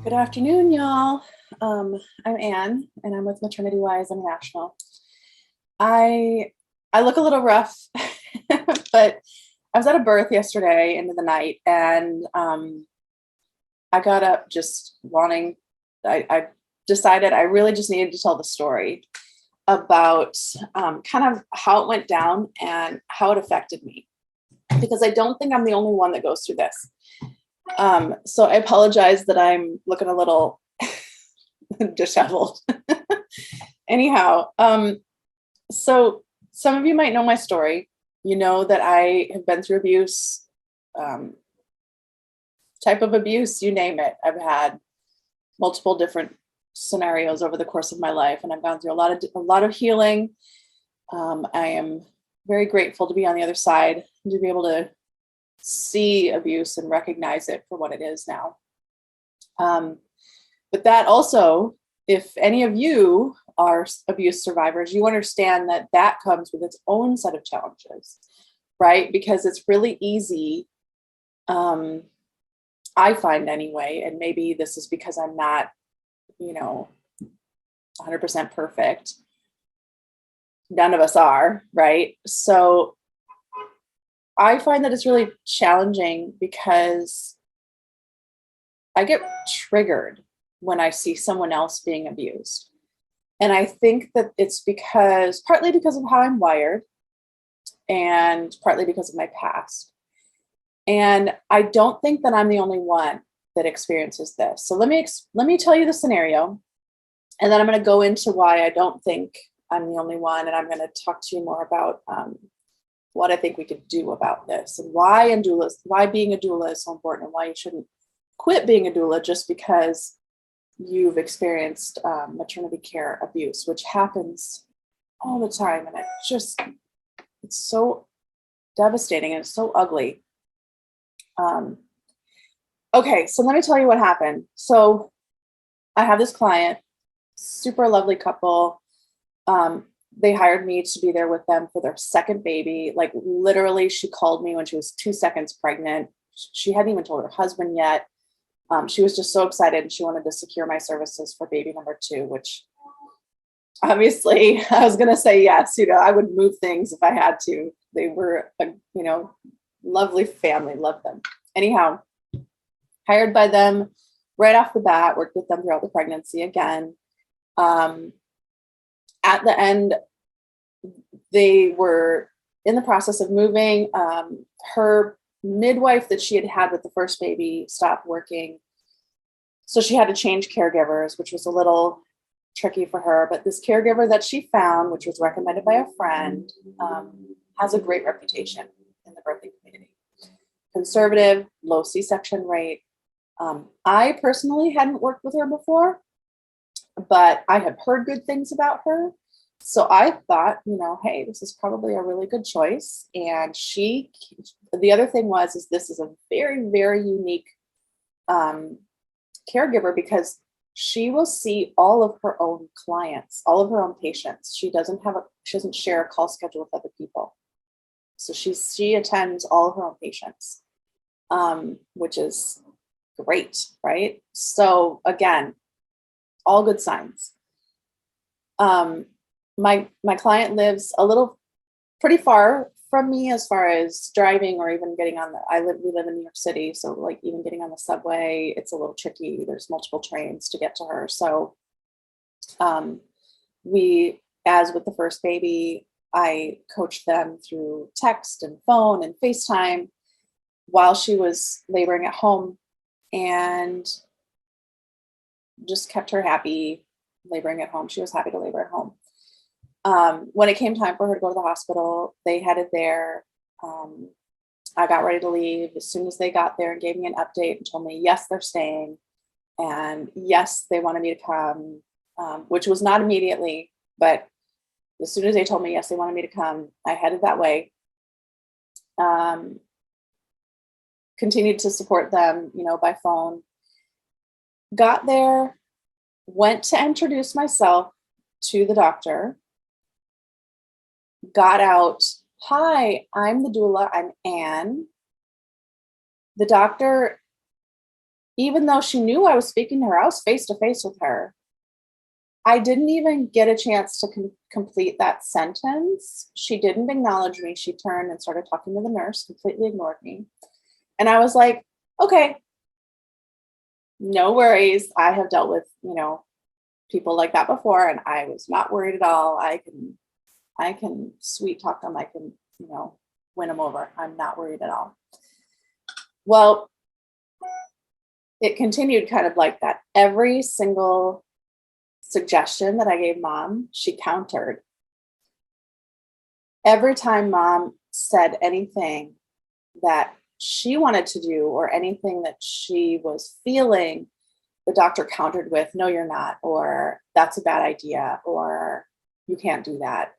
Good afternoon, y'all. I'm Anne, and I'm with Maternity Wise International. I look a little rough, but I was at a birth yesterday into the night, and I got up just wanting. I decided I really just needed to tell the story about kind of how it went down and how it affected me, because I don't think I'm the only one that goes through this. So I apologize that I'm looking a little disheveled. Anyhow, so some of you might know my story. You know that I have been through abuse, type of abuse, you name it. I've had multiple different scenarios over the course of my life, and I've gone through a lot of healing. I am very grateful to be on the other side and to be able to see abuse and recognize it for what it is now. But that also, if any of you are abuse survivors, you understand that that comes with its own set of challenges, right? Because it's really easy, I find anyway, and maybe this is because I'm not, 100% perfect. None of us are, right? So I find that it's really challenging because I get triggered when I see someone else being abused. And I think that it's partly because of how I'm wired and partly because of my past. And I don't think that I'm the only one that experiences this. So let me tell you the scenario, and then I'm going to go into why I don't think I'm the only one. And I'm going to talk to you more about what I think we could do about this, and why being a doula is so important, and why you shouldn't quit being a doula just because you've experienced maternity care abuse, which happens all the time. And it's so devastating and it's so ugly. Okay, so let me tell you what happened. So I have this client, super lovely couple. They hired me to be there with them for their second baby. Like literally, she called me when she was 2 seconds pregnant. She hadn't even told her husband yet. She was just so excited, and she wanted to secure my services for baby number 2, which obviously I was going to say yes. I would move things if I had to. They were a, lovely family, loved them. Anyhow, hired by them right off the bat, worked with them throughout the pregnancy again. At the end, they were in the process of moving. Her midwife that she had had with the first baby stopped working, so she had to change caregivers, which was a little tricky for her. But this caregiver that she found, which was recommended by a friend, has a great reputation in the birthing community. Conservative, low C-section rate. I personally hadn't worked with her before, but I have heard good things about her. So I thought, hey, this is probably a really good choice. And the other thing is this is a very, very unique caregiver, because she will see all of her own clients, all of her own patients. She doesn't share a call schedule with other people. So she attends all of her own patients, which is great, right? So again, all good signs. My client lives pretty far from me as far as driving, or even getting we live in New York City. So like even getting on the subway, it's a little tricky. There's multiple trains to get to her. So as with the first baby, I coached them through text and phone and FaceTime while she was laboring at home, and just kept her happy laboring at home. She was happy to labor at home. When it came time for her to go to the hospital, they headed there. I got ready to leave as soon as they got there and gave me an update and told me, yes, they're staying. And yes, they wanted me to come, which was not immediately, but as soon as they told me, yes, they wanted me to come, I headed that way. Continued to support them, by phone. Got there, went to introduce myself to the doctor, got out. Hi, I'm the doula. I'm Anne. The doctor, even though she knew I was speaking to her, I was face to face with her. I didn't even get a chance to complete that sentence. She didn't acknowledge me. She turned and started talking to the nurse, completely ignored me. And I was like, okay, no worries. I have dealt with, people like that before, and I was not worried at all. I can sweet talk them. I can, win them over. I'm not worried at all. Well, it continued kind of like that. Every single suggestion that I gave mom, she countered. Every time mom said anything that she wanted to do or anything that she was feeling, the doctor countered with, no, you're not, or that's a bad idea, or you can't do that.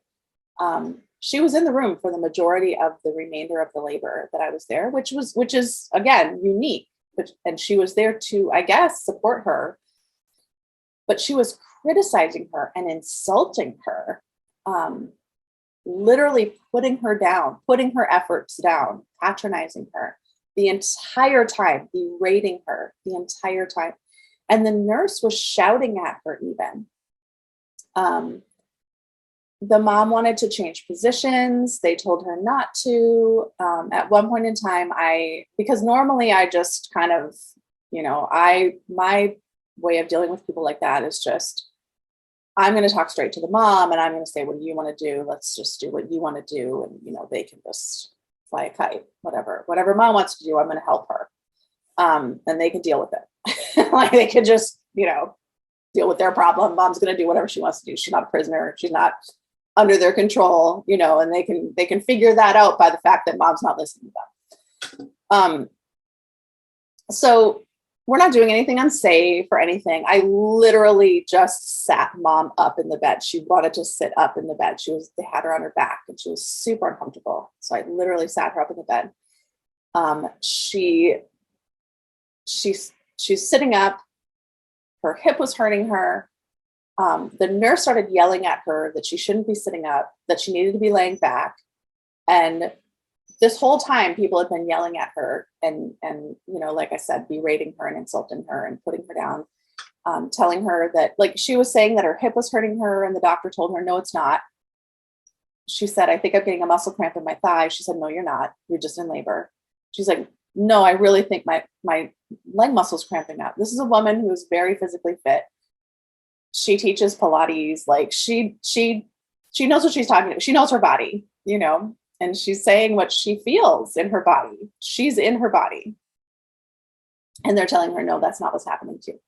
She was in the room for the majority of the remainder of the labor that I was there, which is again, unique. And she was there to, I guess, support her, but she was criticizing her and insulting her, literally putting her down, putting her efforts down, patronizing her the entire time, berating her the entire time. And the nurse was shouting at her even. The mom wanted to change positions. They told her not to. At one point in time, because normally I just kind of, my way of dealing with people like that is just, I'm going to talk straight to the mom and I'm going to say, what do you want to do? Let's just do what you want to do. And, they can just fly a kite, whatever mom wants to do, I'm going to help her. And they can deal with it. Like they could just, deal with their problem. Mom's going to do whatever she wants to do. She's not a prisoner. She's not under their control, and they can figure that out by the fact that mom's not listening to them. So we're not doing anything unsafe or anything. I literally just sat mom up in the bed. She wanted to sit up in the bed. They had her on her back and she was super uncomfortable. So I literally sat her up in the bed. She's sitting up. Her hip was hurting her. The nurse started yelling at her that she shouldn't be sitting up, that she needed to be laying back. And this whole time people had been yelling at her and like I said, berating her and insulting her and putting her down, telling her that, like, she was saying that her hip was hurting her and the doctor told her, no, it's not. She said, I think I'm getting a muscle cramp in my thigh. She said, no, you're not. You're just in labor. She's like, no, I really think my leg muscle's cramping up. This is a woman who is very physically fit. She teaches Pilates. Like she knows what she's talking about. She knows her body, and she's saying what she feels in her body. She's in her body. And they're telling her, no, that's not what's happening to you.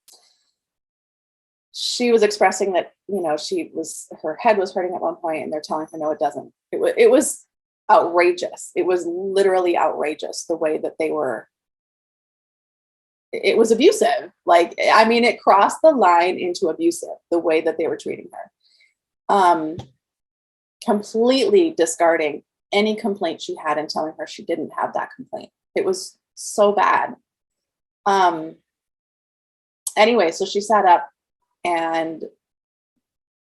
She was expressing that, her head was hurting at one point and they're telling her, no, it doesn't. It was outrageous. It was literally outrageous the way that they were. It was abusive. Like, I mean, it crossed the line into abusive, the way that they were treating her. Completely discarding any complaint she had and telling her she didn't have that complaint. It was so bad. Anyway, so she sat up and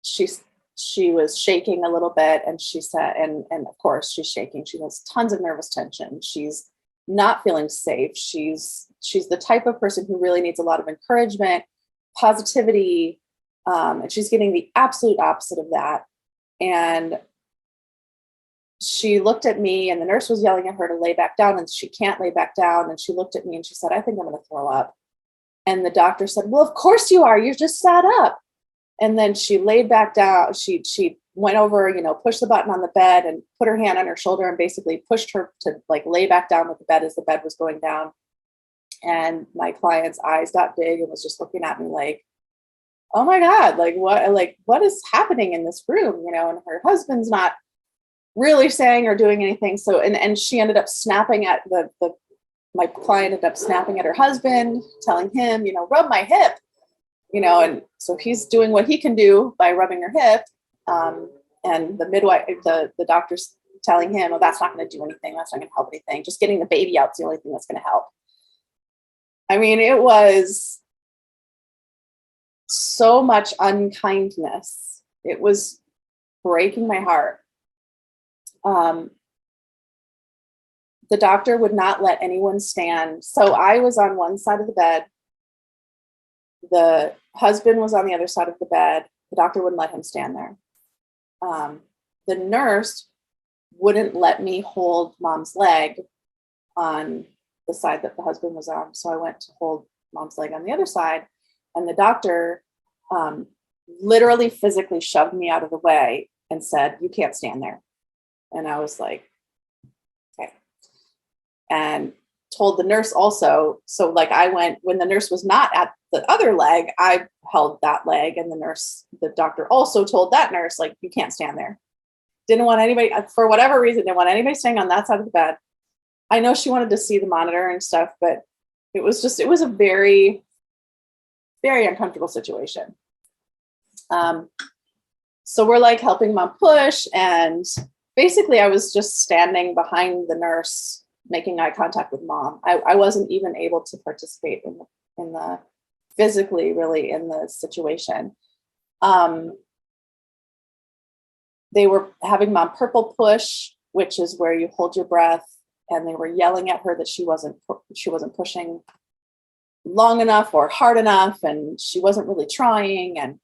she was shaking a little bit, and she said, and of course she's shaking. She has tons of nervous tension. She's not feeling safe. She's the type of person who really needs a lot of encouragement, positivity, and she's getting the absolute opposite of that. And she looked at me, and the nurse was yelling at her to lay back down, and she can't lay back down. And she looked at me and she said, I think I'm going to throw up. And the doctor said, well, of course you are. You're just sat up. And then she laid back down. She went over, pushed the button on the bed and put her hand on her shoulder and basically pushed her to like lay back down with the bed as the bed was going down. And my client's eyes got big and was just looking at me like, oh my God, what is happening in this room? And her husband's not really saying or doing anything. So, and she ended up snapping at my client ended up snapping at her husband, telling him, rub my hip, and so he's doing what he can do by rubbing her hip. And the midwife, the doctor's telling him, oh, that's not going to do anything. That's not going to help anything. Just getting the baby out is the only thing that's going to help. I mean, it was so much unkindness. It was breaking my heart. The doctor would not let anyone stand. So I was on one side of the bed The husband was on the other side of the bed. The doctor wouldn't let him stand there. The nurse wouldn't let me hold mom's leg on the side that the husband was on. So I went to hold mom's leg on the other side, and the doctor literally physically shoved me out of the way and said, "You can't stand there." And I was like, okay. And told the nurse also. So like I went, when the nurse was not at the other leg, I held that leg, and the doctor also told that nurse, like, "You can't stand there." Didn't want anybody, for whatever reason, didn't want anybody staying on that side of the bed. I know she wanted to see the monitor and stuff, but it was a very, very uncomfortable situation. So we're like helping mom push, and basically I was just standing behind the nurse, making eye contact with mom. I wasn't even able to participate in the physically really in the situation. They were having mom purple push, which is where you hold your breath, and they were yelling at her that she wasn't pushing long enough or hard enough, and she wasn't really trying. And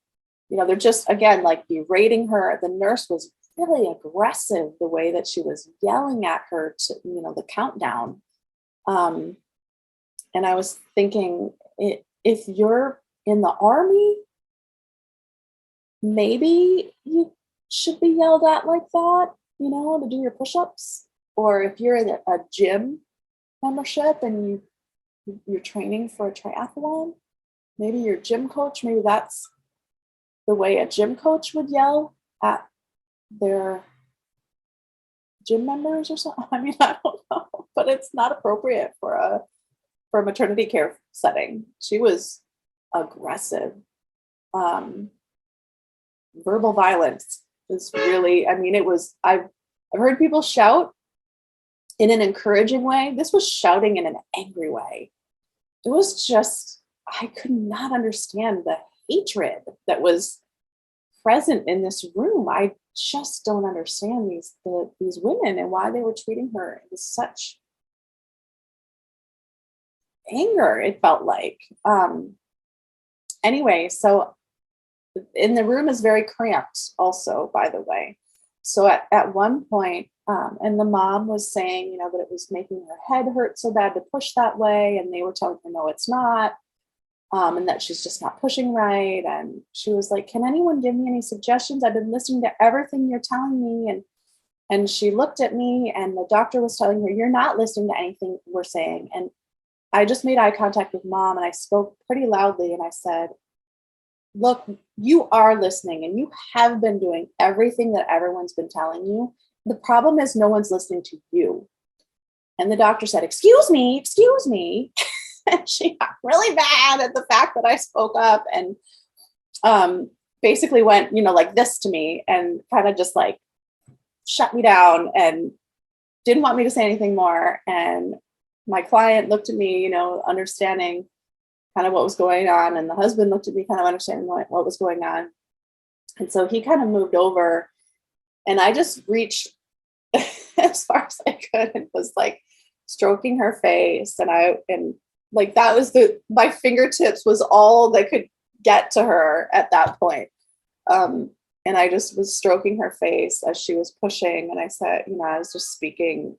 they're just, again, like, berating her. The nurse was really aggressive the way that she was yelling at her to the countdown. And I was thinking, if you're in the Army, maybe you should be yelled at like that, to do your push-ups. Or if you're in a gym membership and you're training for a triathlon, maybe your gym coach, maybe that's the way a gym coach would yell at their gym members or something. I mean, I don't know, but it's not appropriate for a maternity care setting. She was aggressive. Verbal violence is really, I've heard people shout in an encouraging way. This was shouting in an angry way. It was just, I could not understand the hatred that was present in this room. I just don't understand these women and why they were treating her with such anger, it felt like. Anyway, so in the room is very cramped also, by the way. So at one point, and the mom was saying, that it was making her head hurt so bad to push that way. And they were telling her, no, it's not. And that she's just not pushing right. And she was like, can anyone give me any suggestions? I've been listening to everything you're telling me. And she looked at me, and the doctor was telling her, you're not listening to anything we're saying. And I just made eye contact with mom, and I spoke pretty loudly, and I said, look, you are listening, and you have been doing everything that everyone's been telling you. The problem is no one's listening to you. And the doctor said, excuse me. And she got really mad at the fact that I spoke up, and basically went, like this to me, and kind of just like shut me down and didn't want me to say anything more. And my client looked at me, understanding kind of what was going on. And the husband looked at me kind of understanding what was going on. And so he kind of moved over, and I just reached as far as I could and was like stroking her face. And like, that was my fingertips was all that could get to her at that point. And I just was stroking her face as she was pushing. And I said, I was just speaking.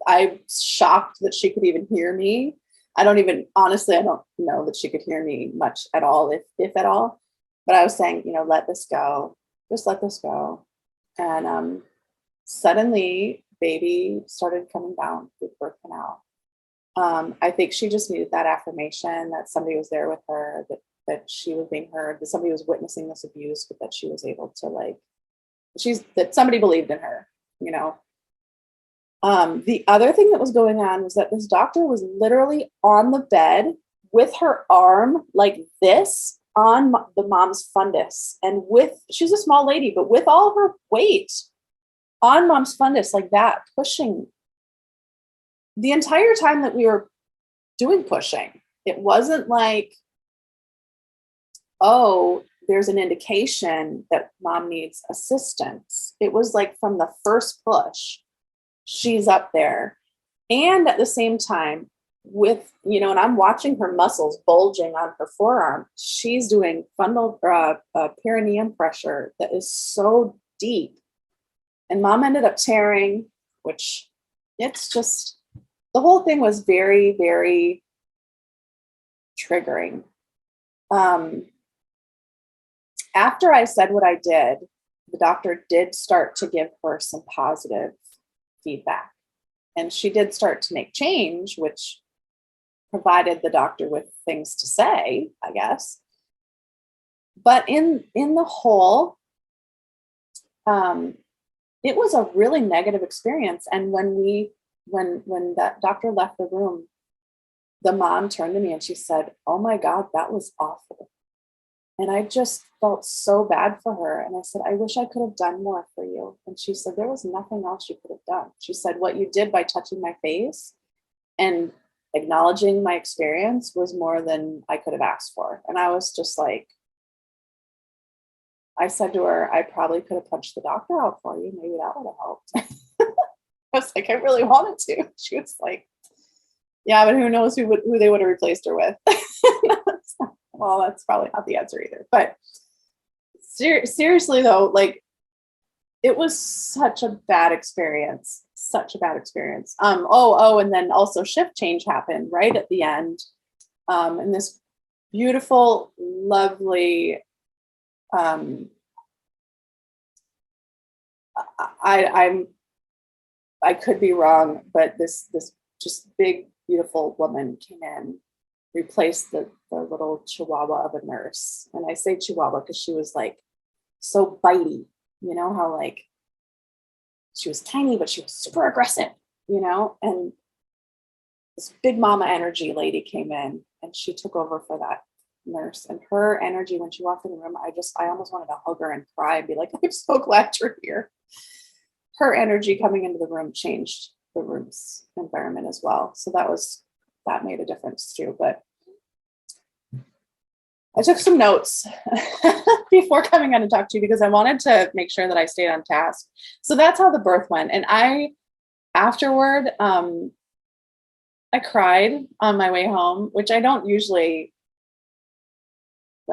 I'm shocked that she could even hear me. Honestly, I don't know that she could hear me much at all, if at all. But I was saying, let this go. Just let this go. And suddenly, baby started coming down with birth canal. I think she just needed that affirmation that somebody was there with her, that she was being heard, that somebody was witnessing this abuse, but that she was able to that somebody believed in her, The other thing that was going on was that this doctor was literally on the bed with her arm like this on the mom's fundus, and she's a small lady, but with all her weight on mom's fundus like that, pushing the entire time that we were doing pushing. It wasn't like, oh, there's an indication that mom needs assistance. It was like from the first push, she's up there. And at the same time, with, and I'm watching her muscles bulging on her forearm. She's doing fundal perineum pressure that is so deep. And mom ended up tearing, which it's just, the whole thing was very, very triggering. After I said what I did, the doctor did start to give her some positive feedback. And she did start to make change, which provided the doctor with things to say, I guess. But in the whole, it was a really negative experience. And when that doctor left the room, the mom turned to me and she said, "Oh my God, that was awful." And I just felt so bad for her. And I said, "I wish I could have done more for you." And she said, "There was nothing else you could have done." She said, "What you did by touching my face and acknowledging my experience was more than I could have asked for." And I was just like, I said to her, "I probably could have punched the doctor out for you. Maybe that would have helped." I was like, "I really wanted to." She was like, "Yeah, but who knows who they would have replaced her with." Well, that's probably not the answer either. But seriously though, like, it was such a bad experience. Such a bad experience. And then also shift change happened right at the end. And this beautiful, lovely, I could be wrong, but this just big, beautiful woman came in, replaced the little chihuahua of a nurse. And I say chihuahua because she was like so bitey, how like she was tiny, but she was super aggressive, and this big mama energy lady came in and she took over for that nurse. And her energy, when she walked in the room, I almost wanted to hug her and cry and be like, "I'm so glad you're here." Her energy coming into the room changed the room's environment as well. So that made a difference too. But I took some notes before coming on to talk to you because I wanted to make sure that I stayed on task. So that's how the birth went. And afterward, I cried on my way home, which I don't usually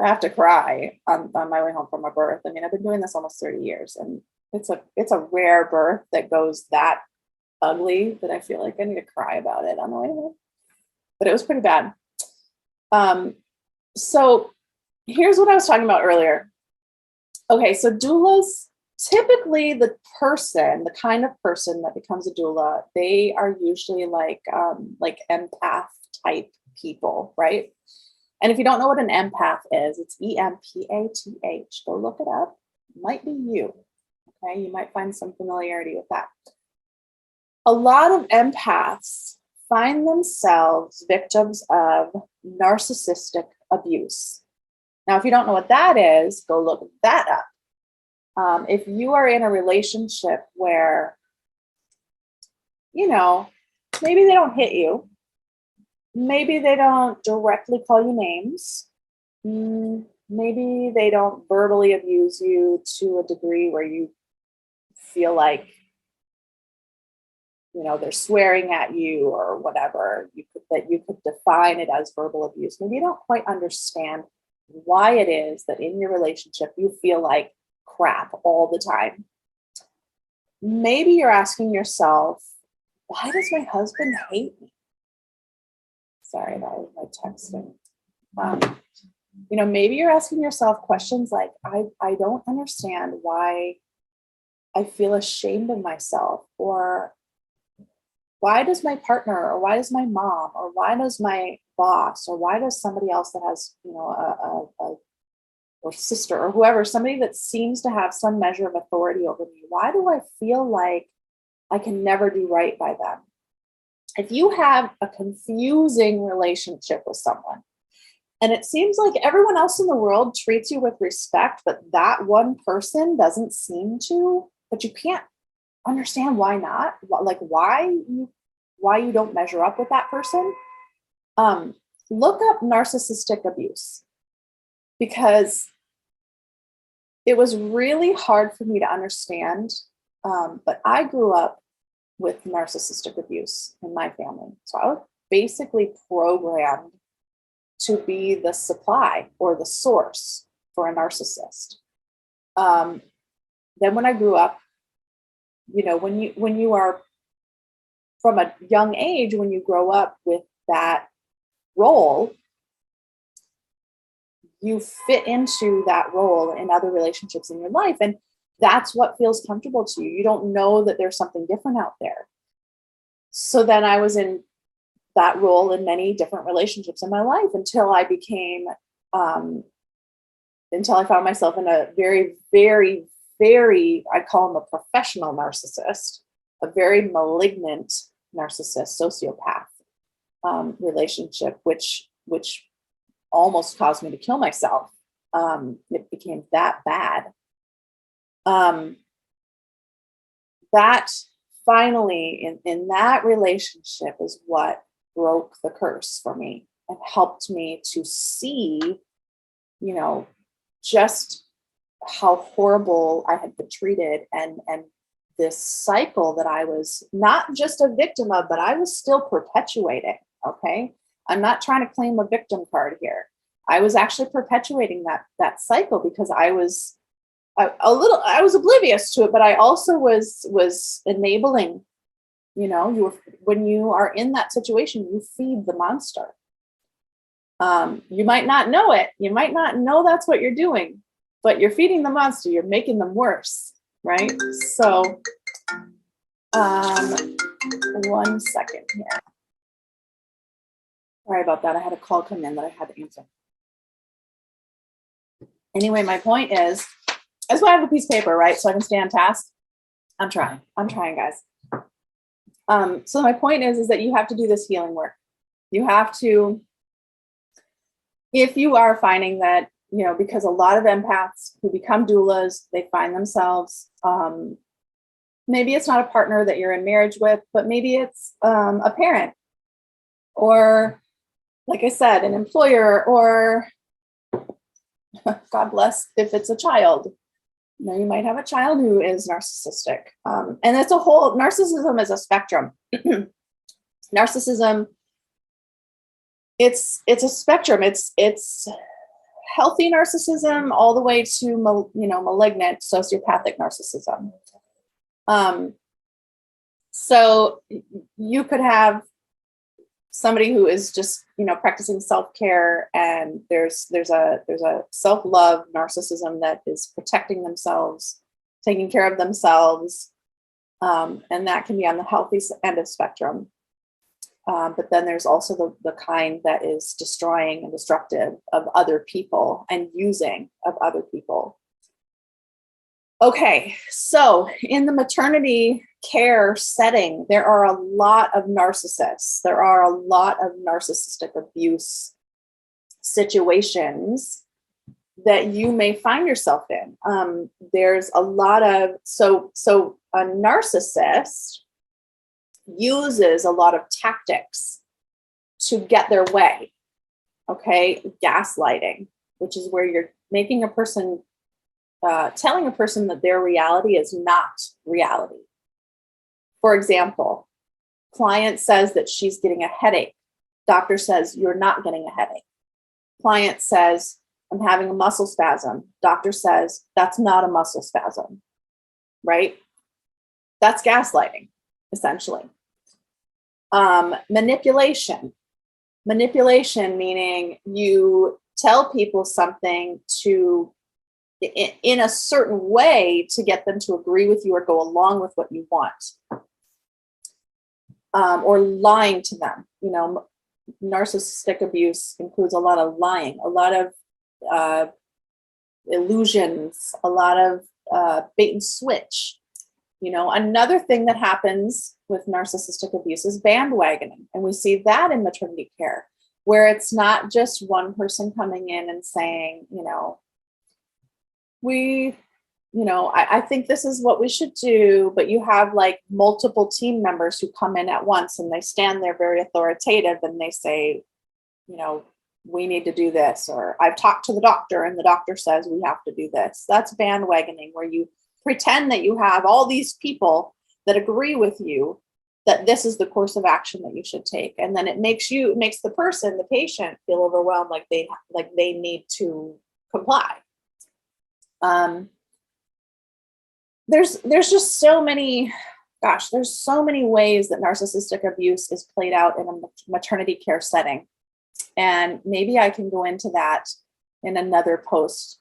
have to cry on my way home from a birth. I mean, I've been doing this almost 30 years, and it's a rare birth that goes that ugly that I feel like I need to cry about it on the way home. But it was pretty bad. So here's what I was talking about earlier. Okay, so doulas, typically the kind of person that becomes a doula, they are usually like empath type people, right? And if you don't know what an empath is, it's EMPATH. Go look it up. It might be you. Okay, you might find some familiarity with that. A lot of empaths find themselves victims of narcissistic abuse. Now, if you don't know what that is, go look that up. If you are in a relationship where, maybe they don't hit you, maybe they don't directly call you names, maybe they don't verbally abuse you to a degree where you feel like, they're swearing at you or whatever, that you could define it as verbal abuse. Maybe you don't quite understand why it is that in your relationship you feel like crap all the time. Maybe you're asking yourself, why does my husband hate me? Sorry, that was my texting. Maybe you're asking yourself questions like, I don't understand why I feel ashamed of myself, or why does my partner, or why does my mom, or why does my boss, or why does somebody else that has, or sister or whoever, somebody that seems to have some measure of authority over me, why do I feel like I can never do right by them? If you have a confusing relationship with someone, and it seems like everyone else in the world treats you with respect, but that one person doesn't seem to, but you can't understand why not, like why you don't measure up with that person, look up narcissistic abuse, because it was really hard for me to understand, but I grew up with narcissistic abuse in my family. So basically programmed to be the supply or the source for a narcissist. Then when I grew up, when you are from a young age, when you grow up with that role, you fit into that role in other relationships in your life. And that's what feels comfortable to you. You don't know that there's something different out there. So then I was in that role in many different relationships in my life until I found myself in a very, very, very, I call him a professional narcissist, a very malignant narcissist, sociopath relationship, which almost caused me to kill myself. It became that bad. That finally, in that relationship, is what broke the curse for me and helped me to see, just how horrible I had been treated, and this cycle that I was not just a victim of, but I was still perpetuating. Okay. I'm not trying to claim a victim card here. I was actually perpetuating that cycle because I was oblivious to it, but I also was enabling. When you are in that situation, you feed the monster. You might not know it. You might not know that's what you're doing, but you're feeding the monster. You're making them worse, right? So, 1 second here. Sorry about that. I had a call come in that I had to answer. Anyway, my point is, that's why I have a piece of paper, right? So I can stay on task. I'm trying, guys. So my point is that you have to do this healing work. You have to, if you are finding that, because a lot of empaths who become doulas, they find themselves, maybe it's not a partner that you're in marriage with, but maybe it's a parent, or like I said, an employer, or God bless if it's a child. You might have a child who is narcissistic. And it's narcissism is a spectrum. Narcissism, it's a spectrum. It's healthy narcissism all the way to, malignant sociopathic narcissism. So you could have somebody who is just, practicing self-care, and there's a self-love narcissism that is protecting themselves, taking care of themselves. And that can be on the healthy end of spectrum. But then there's also the kind that is destroying and destructive of other people and using of other people. Okay, so in the maternity care setting, there are a lot of narcissists. There are a lot of narcissistic abuse situations that you may find yourself in. There's a lot of, so a narcissist uses a lot of tactics to get their way. Okay, gaslighting, which is where you're making a person, telling a person that their reality is not reality. For example, client says that she's getting a headache. Doctor says, you're not getting a headache. Client says, I'm having a muscle spasm. Doctor says, that's not a muscle spasm, right? That's gaslighting, essentially. Manipulation meaning you tell people something in a certain way to get them to agree with you or go along with what you want. Or lying to them. Narcissistic abuse includes a lot of lying, a lot of illusions, a lot of bait and switch. Another thing that happens with narcissistic abuse is bandwagoning. And we see that in maternity care, where it's not just one person coming in and saying, I think this is what we should do, but you have like multiple team members who come in at once and they stand there very authoritative and they say, we need to do this, or I've talked to the doctor and the doctor says we have to do this. That's bandwagoning, where you pretend that you have all these people that agree with you that this is the course of action that you should take. And then it makes the person, the patient, feel overwhelmed, like they need to comply. There's just so many, there's so many ways that narcissistic abuse is played out in a maternity care setting. And maybe I can go into that in another post,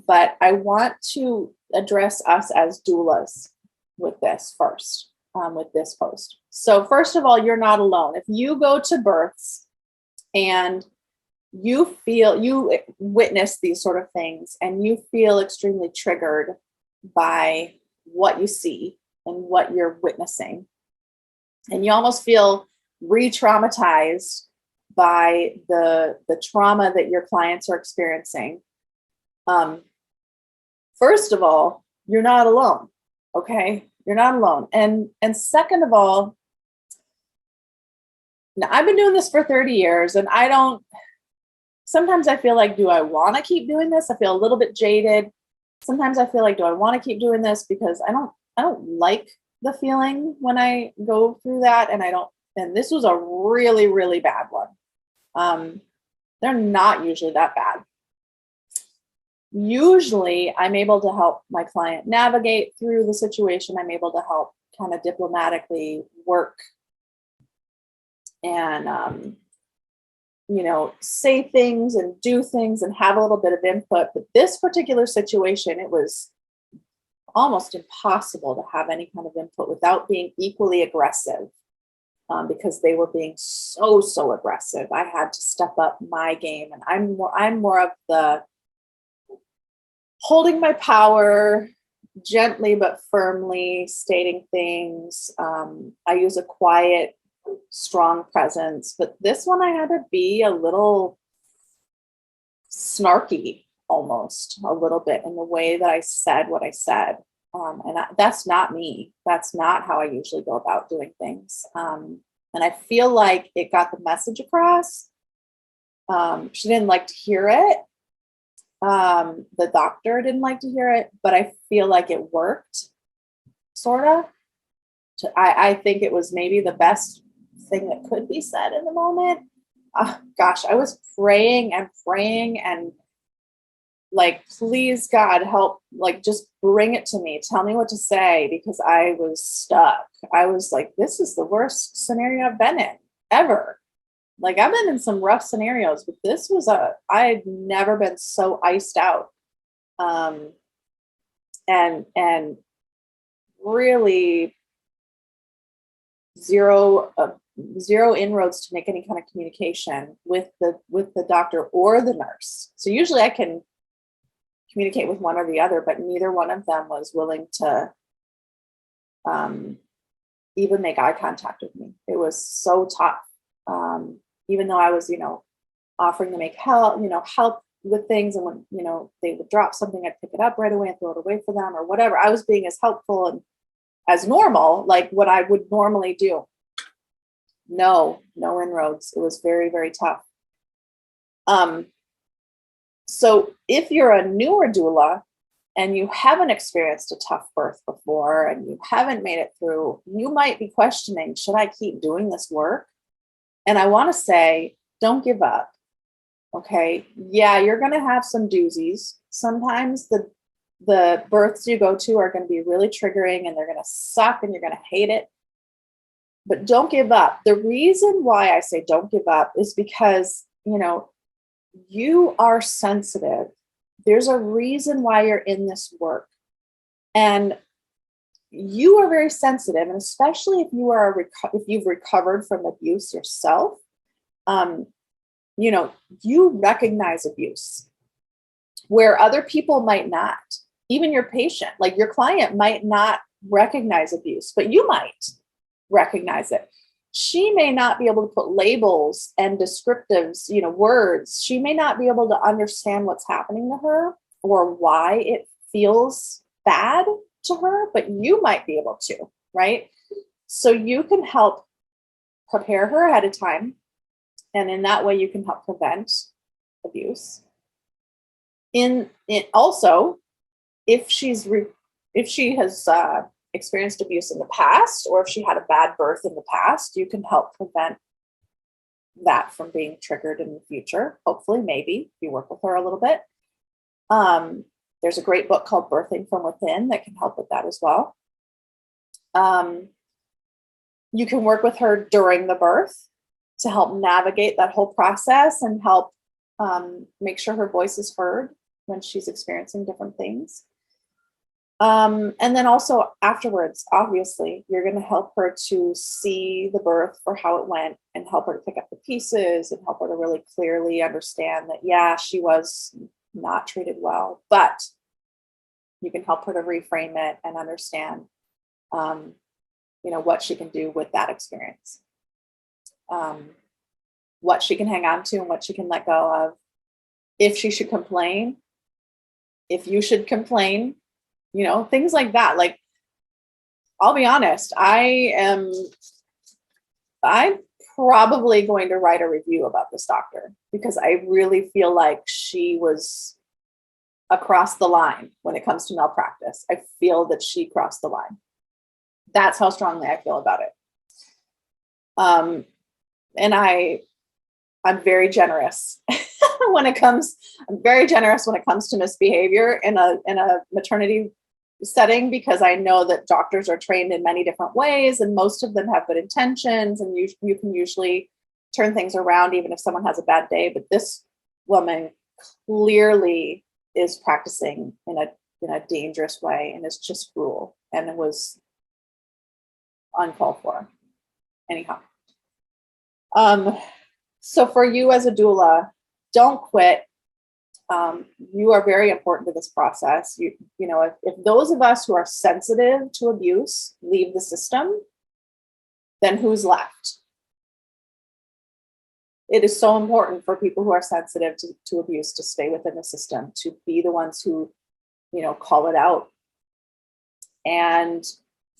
but I want to address us as doulas with this first, with this post. So first of all, you're not alone. If you go to births and you witness these sort of things and you feel extremely triggered by what you see and what you're witnessing, and you almost feel re-traumatized by the trauma that your clients are experiencing, first of all, you're not alone. Okay, you're not alone. And second of all, now I've been doing this for 30 years, and sometimes I feel like, do I want to keep doing this? I feel a little bit jaded. Sometimes I feel like, do I want to keep doing this? Because I don't like the feeling when I go through that. And this was a really, really bad one. They're not usually that bad. Usually I'm able to help my client navigate through the situation. I'm able to help kind of diplomatically work and, say things and do things and have a little bit of input. But this particular situation, it was almost impossible to have any kind of input without being equally aggressive, because they were being so aggressive. I had to step up my game, and I'm more of the holding my power, gently but firmly stating things. I use a quiet, strong presence, but this one I had to be a little snarky, almost a little bit, in the way that I said what I said. That's not me. That's not how I usually go about doing things. And I feel like it got the message across. She didn't like to hear it. The doctor didn't like to hear it, but I feel like it worked, sort of. I think it was maybe the best thing that could be said in the moment. I was praying and like, please God, help, like, just bring it to me. Tell me what to say, because I was stuck. I was like, this is the worst scenario I've been in ever. Like, I've been in some rough scenarios, but this was I had never been so iced out. And really zero inroads to make any kind of communication with the doctor or the nurse. So usually I can communicate with one or the other, but neither one of them was willing to even make eye contact with me. It was so tough. Even though I was, offering to make help with things, and when, they would drop something, I'd pick it up right away and throw it away for them or whatever. I was being as helpful and as normal, like what I would normally do. No inroads. It was very, very tough. So if you're a newer doula and you haven't experienced a tough birth before and you haven't made it through, you might be questioning, should I keep doing this work? And I want to say, don't give up. Okay. Yeah, you're going to have some doozies. Sometimes the births you go to are going to be really triggering and they're going to suck and you're going to hate it. But don't give up. The reason why I say don't give up is because, you are sensitive. There's a reason why you're in this work. And you are very sensitive. And especially if if you've recovered from abuse yourself, you recognize abuse where other people might not. Even your patient, like your client, might not recognize abuse, but you might recognize it. She may not be able to put labels and descriptives, words. She may not be able to understand what's happening to her or why it feels bad to her, but you might be able to, right? So you can help prepare her ahead of time. And in that way, you can help prevent abuse. Also, if she has experienced abuse in the past, or if she had a bad birth in the past, you can help prevent that from being triggered in the future. Hopefully, maybe, if you work with her a little bit. There's a great book called Birthing from Within that can help with that as well. You can work with her during the birth to help navigate that whole process and help make sure her voice is heard when she's experiencing different things. And then also afterwards, obviously, you're going to help her to see the birth for how it went and help her to pick up the pieces and help her to really clearly understand that, yeah, she was not treated well, but you can help her to reframe it and understand, what she can do with that experience, what she can hang on to and what she can let go of. If she should complain, if you should complain, things like that. Like, I'll be honest, I'm probably going to write a review about this doctor because I really feel like she was across the line when it comes to malpractice. I feel that she crossed the line. That's how strongly I feel about it. And I'm very generous I'm very generous when it comes to misbehavior in a maternity setting, because I know that doctors are trained in many different ways and most of them have good intentions, and you can usually turn things around even if someone has a bad day. But this woman clearly is practicing in a dangerous way and is just cruel, and it was uncalled for. Anyhow. So for you as a doula, don't quit. You are very important to this process. If those of us who are sensitive to abuse leave the system, then who's left? It is so important for people who are sensitive to abuse to stay within the system, to be the ones who, call it out. And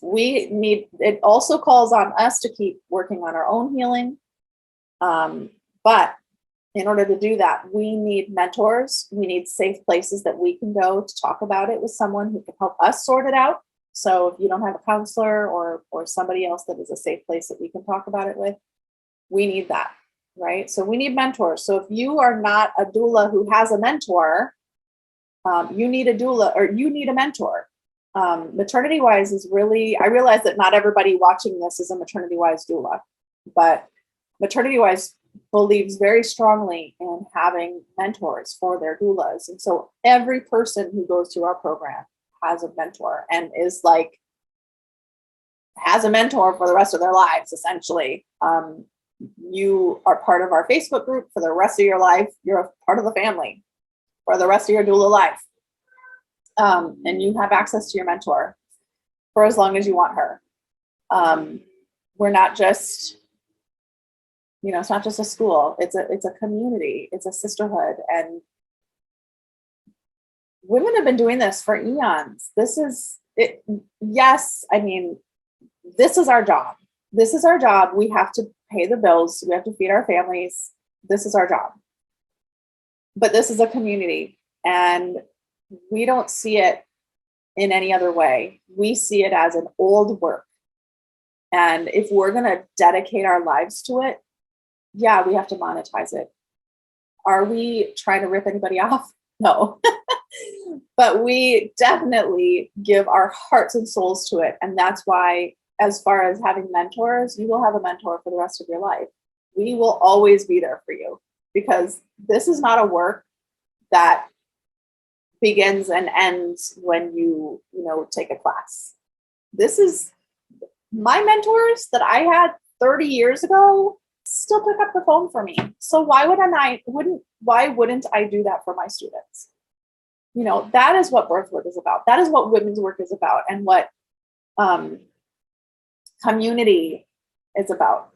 it also calls on us to keep working on our own healing. But in order to do that, we need mentors. We need safe places that we can go to talk about it with someone who can help us sort it out. So if you don't have a counselor or somebody else that is a safe place that we can talk about it with, we need that, right? So we need mentors. So if you are not a doula who has a mentor, you need a doula, or you need a mentor. Maternity Wise is really, I realize that not everybody watching this is a Maternity Wise doula, but Maternity Wise believes very strongly in having mentors for their doulas. And so every person who goes through our program has a mentor and has a mentor for the rest of their lives, essentially. You are part of our Facebook group for the rest of your life. You're a part of the family for the rest of your doula life. And you have access to your mentor for as long as you want her. We're not just, it's not just a school. It's a community. It's a sisterhood. And women have been doing this for eons. This is it. Yes. I mean, this is our job. This is our job. We have to pay the bills. We have to feed our families. This is our job. But this is a community, and we don't see it in any other way. We see it as an old work. And if we're going to dedicate our lives to it, yeah, we have to monetize it. Are we trying to rip anybody off? No. But we definitely give our hearts and souls to it. And that's why, as far as having mentors, you will have a mentor for the rest of your life. We will always be there for you, because this is not a work that begins and ends when you take a class. This is my mentors that I had 30 years ago still pick up the phone for me. So why wouldn't I do that for my students? That is what birth work is about. That is what women's work is about, and what community is about,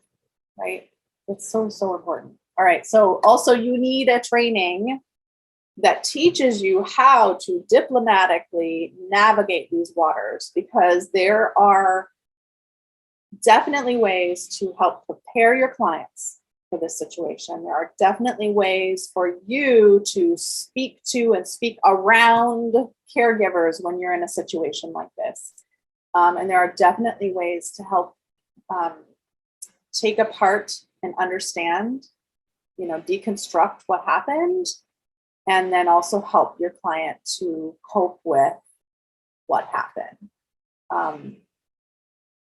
right? It's so, so important. All right. So also you need a training that teaches you how to diplomatically navigate these waters, because there are definitely ways to help prepare your clients for this situation. There are definitely ways for you to speak to and speak around caregivers when you're in a situation like this. And there are definitely ways to help take apart and understand, deconstruct what happened, and then also help your client to cope with what happened.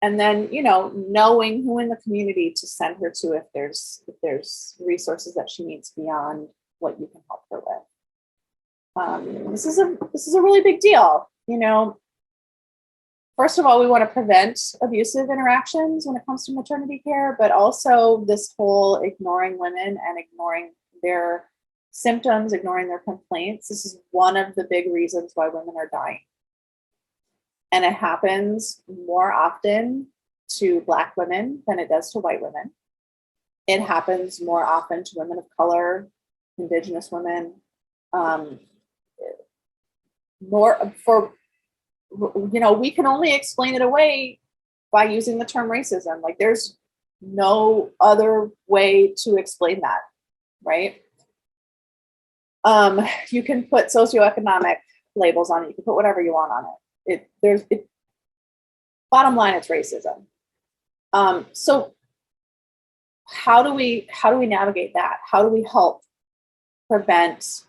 And then, knowing who in the community to send her to if there's resources that she needs beyond what you can help her with. This is a really big deal. First of all, we want to prevent abusive interactions when it comes to maternity care, but also this whole ignoring women and ignoring their symptoms, ignoring their complaints. This is one of the big reasons why women are dying. And it happens more often to Black women than it does to white women. It happens more often to women of color, Indigenous women, we can only explain it away by using the term racism. Like, there's no other way to explain that, right? You can put socioeconomic labels on it. You can put whatever you want on it. Bottom line, it's racism. So how do we navigate that? How do we help prevent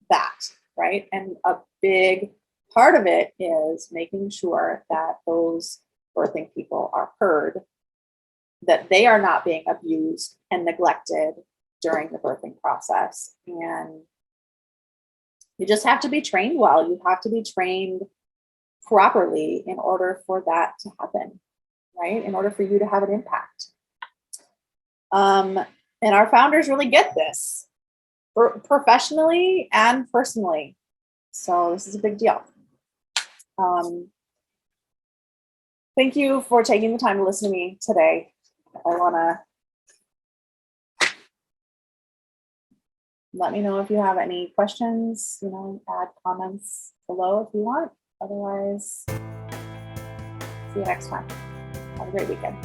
that, right? And a big part of it is making sure that those birthing people are heard, that they are not being abused and neglected during the birthing process. And you just have to be trained well. You have to be trained properly in order for that to happen, right? In order for you to have an impact. And our founders really get this, professionally and personally. So this is a big deal. Thank you for taking the time to listen to me today. I want to let me know if you have any questions, add comments below if you want. Otherwise, see you next time. Have a great weekend.